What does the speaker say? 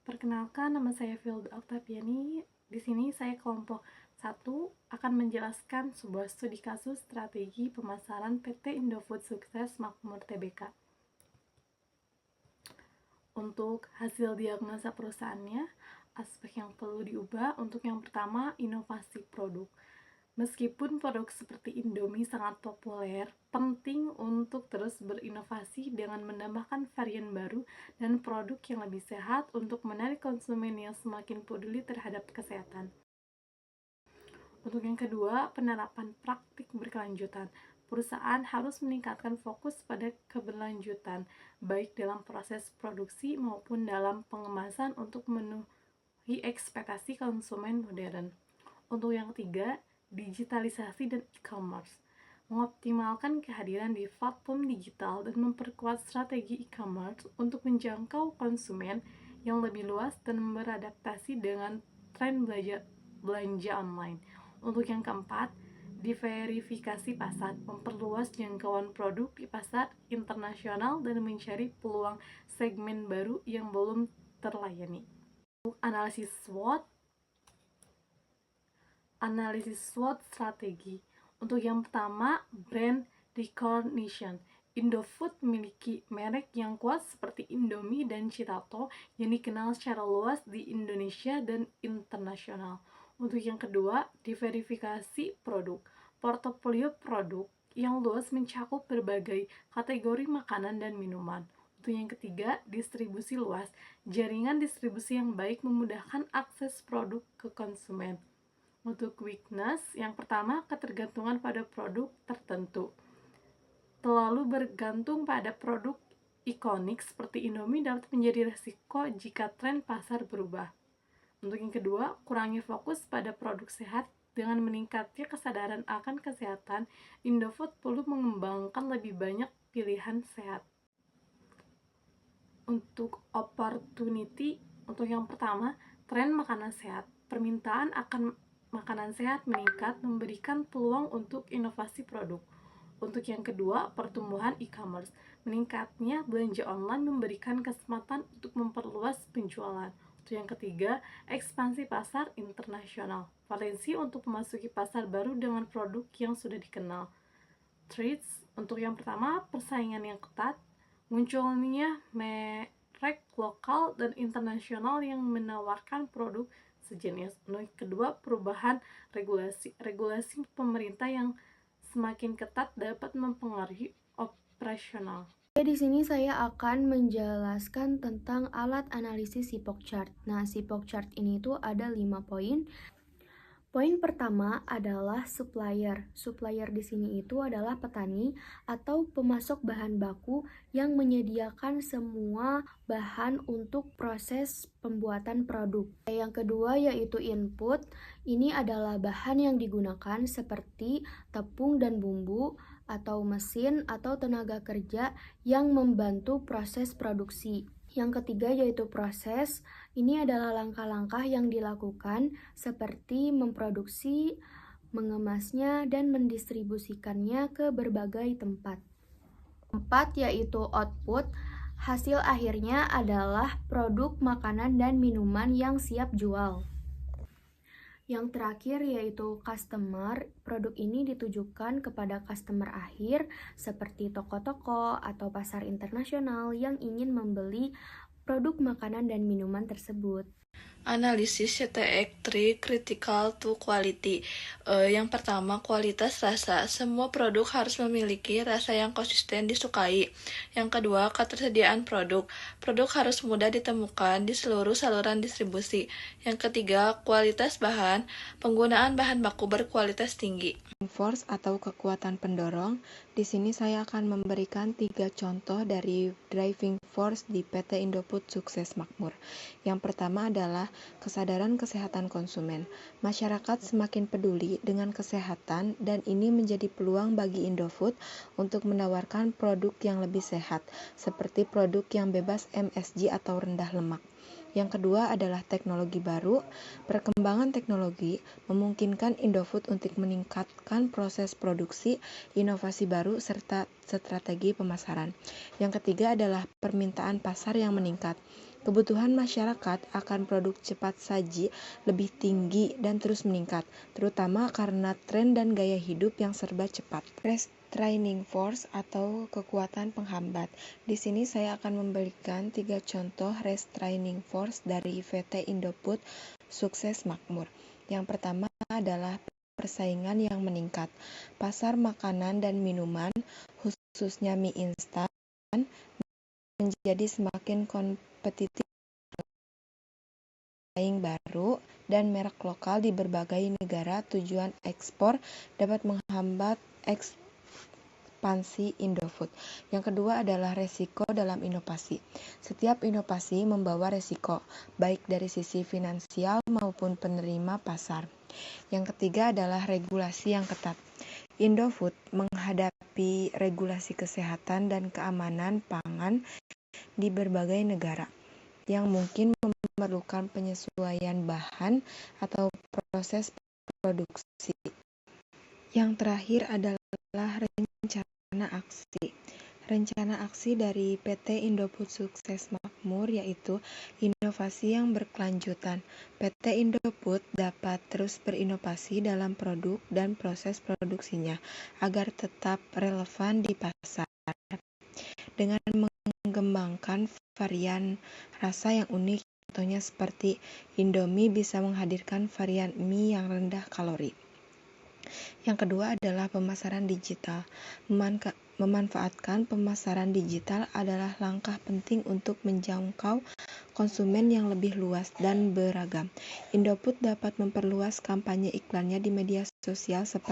Perkenalkan, nama saya Filda Oktaviani. Di sini saya kelompok 1 akan menjelaskan sebuah studi kasus strategi pemasaran PT Indofood Sukses Makmur Tbk. Untuk hasil diagnosa perusahaannya, aspek yang perlu diubah untuk yang pertama, inovasi produk. Meskipun produk seperti Indomie sangat populer, penting untuk terus berinovasi dengan menambahkan varian baru dan produk yang lebih sehat untuk menarik konsumen yang semakin peduli terhadap kesehatan. Untuk yang kedua, penerapan praktik berkelanjutan. Perusahaan harus meningkatkan fokus pada keberlanjutan, baik dalam proses produksi maupun dalam pengemasan untuk memenuhi ekspektasi konsumen modern. Untuk yang ketiga, digitalisasi dan e-commerce. Mengoptimalkan kehadiran di platform digital dan memperkuat strategi e-commerce untuk menjangkau konsumen yang lebih luas dan beradaptasi dengan tren belanja online. Untuk yang keempat, diverifikasi pasar, memperluas jangkauan produk di pasar internasional dan mencari peluang segmen baru yang belum terlayani. Untuk analisis SWOT strategi. Untuk yang pertama, brand recognition. Indofood memiliki merek yang kuat seperti Indomie dan Citato yang dikenal secara luas di Indonesia dan internasional. Untuk yang kedua, diverifikasi produk. Portofolio produk yang luas mencakup berbagai kategori makanan dan minuman. Untuk yang ketiga, distribusi luas. Jaringan distribusi yang baik memudahkan akses produk ke konsumen. Untuk weakness, yang pertama, ketergantungan pada produk tertentu. Terlalu bergantung pada produk ikonik seperti Indomie dapat menjadi risiko jika tren pasar berubah. Untuk yang kedua, kurangi fokus pada produk sehat. Dengan meningkatnya kesadaran akan kesehatan, Indofood perlu mengembangkan lebih banyak pilihan sehat. Untuk opportunity, untuk yang pertama, tren makanan sehat. Permintaan akan makanan sehat meningkat, memberikan peluang untuk inovasi produk. Untuk yang kedua, pertumbuhan e-commerce. Meningkatnya belanja online memberikan kesempatan untuk memperluas penjualan. Untuk yang ketiga, ekspansi pasar internasional. Potensi untuk memasuki pasar baru dengan produk yang sudah dikenal. Threats, untuk yang pertama, persaingan yang ketat. Munculnya merek lokal dan internasional yang menawarkan produk sejenis. Untuk kedua, perubahan regulasi pemerintah yang semakin ketat dapat mempengaruhi operasional. Di sini saya akan menjelaskan tentang alat analisis Sipok Chart. Nah, Sipok Chart ini tuh ada 5 poin. Poin pertama adalah supplier. Supplier di sini itu adalah petani atau pemasok bahan baku yang menyediakan semua bahan untuk proses pembuatan produk. Yang kedua yaitu input. Ini adalah bahan yang digunakan seperti tepung dan bumbu atau mesin atau tenaga kerja yang membantu proses produksi. Yang ketiga yaitu proses. Ini adalah langkah-langkah yang dilakukan seperti memproduksi, mengemasnya, dan mendistribusikannya ke berbagai tempat. Keempat yaitu output. Hasil akhirnya adalah produk makanan dan minuman yang siap jual. Yang terakhir yaitu customer. Produk ini ditujukan kepada customer akhir seperti toko-toko atau pasar internasional yang ingin membeli produk makanan dan minuman tersebut. Analisis CTX3 Critical to Quality. Yang pertama, kualitas rasa. Semua produk harus memiliki rasa yang konsisten disukai. Yang kedua, ketersediaan produk. Produk harus mudah ditemukan di seluruh saluran distribusi. Yang ketiga, kualitas bahan. Penggunaan bahan baku berkualitas tinggi. Force atau kekuatan pendorong. Di sini saya akan memberikan 3 contoh dari driving force di PT Indofood Sukses Makmur. Yang pertama adalah kesadaran kesehatan konsumen. Masyarakat semakin peduli dengan kesehatan dan ini menjadi peluang bagi Indofood untuk menawarkan produk yang lebih sehat, seperti produk yang bebas MSG atau rendah lemak. Yang kedua adalah teknologi baru. Perkembangan teknologi memungkinkan Indofood untuk meningkatkan proses produksi, inovasi baru, serta strategi pemasaran. Yang ketiga adalah permintaan pasar yang meningkat. Kebutuhan masyarakat akan produk cepat saji lebih tinggi dan terus meningkat, terutama karena tren dan gaya hidup yang serba cepat. Restraining force atau kekuatan penghambat. Di sini saya akan memberikan 3 contoh restraining force dari VT Indofood Sukses Makmur. Yang pertama adalah persaingan yang meningkat. Pasar makanan dan minuman, khususnya mie instan, menjadi semakin kompetitif. Pesaing baru dan merek lokal di berbagai negara tujuan ekspor dapat menghambat ekspansi Indofood. Yang kedua adalah resiko dalam inovasi. Setiap inovasi membawa resiko, baik dari sisi finansial maupun penerima pasar. Yang ketiga adalah regulasi yang ketat. Indofood menghadapi regulasi kesehatan dan keamanan pangan di berbagai negara, yang mungkin memerlukan penyesuaian bahan atau proses produksi. Yang terakhir adalah rencana aksi. Rencana aksi dari PT Indofood Sukses Makmur yaitu inovasi yang berkelanjutan. PT Indofood dapat terus berinovasi dalam produk dan proses produksinya agar tetap relevan di pasar. Dengan mengembangkan varian rasa yang unik, contohnya seperti Indomie bisa menghadirkan varian mie yang rendah kalori. Yang kedua adalah pemasaran digital. Memanfaatkan pemasaran digital adalah langkah penting untuk menjangkau konsumen yang lebih luas dan beragam. Indofood dapat memperluas kampanye iklannya di media sosial seperti